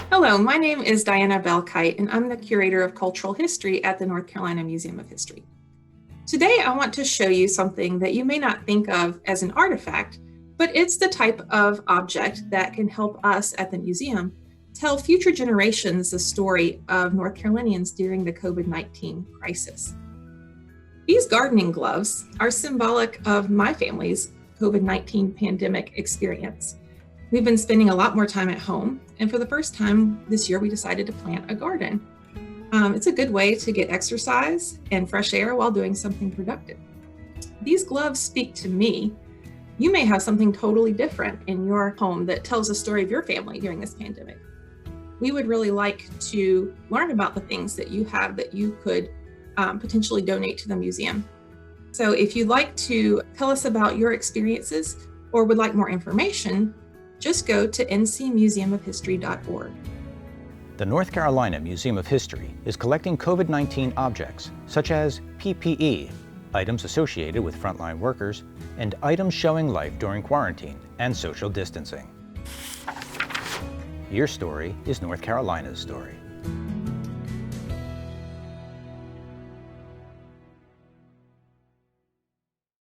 Hello, my name is Diana Bell-Kite, and I'm the Curator of Cultural History at the North Carolina Museum of History. Today, I want to show you something that you may not think of as an artifact, but it's the type of object that can help us at the museum tell future generations the story of North Carolinians during the COVID-19 crisis. These gardening gloves are symbolic of my family's COVID-19 pandemic experience. We've been spending a lot more time at home, and for the first time this year, we decided to plant a garden. It's a good way to get exercise and fresh air while doing something productive. These gloves speak to me. You may have something totally different in your home that tells the story of your family during this pandemic. We would really like to learn about the things that you have that you could potentially donate to the museum. So if you'd like to tell us about your experiences or would like more information, just go to ncmuseumofhistory.org. The North Carolina Museum of History is collecting COVID-19 objects, such as PPE, items associated with frontline workers, and items showing life during quarantine and social distancing. Your story is North Carolina's story.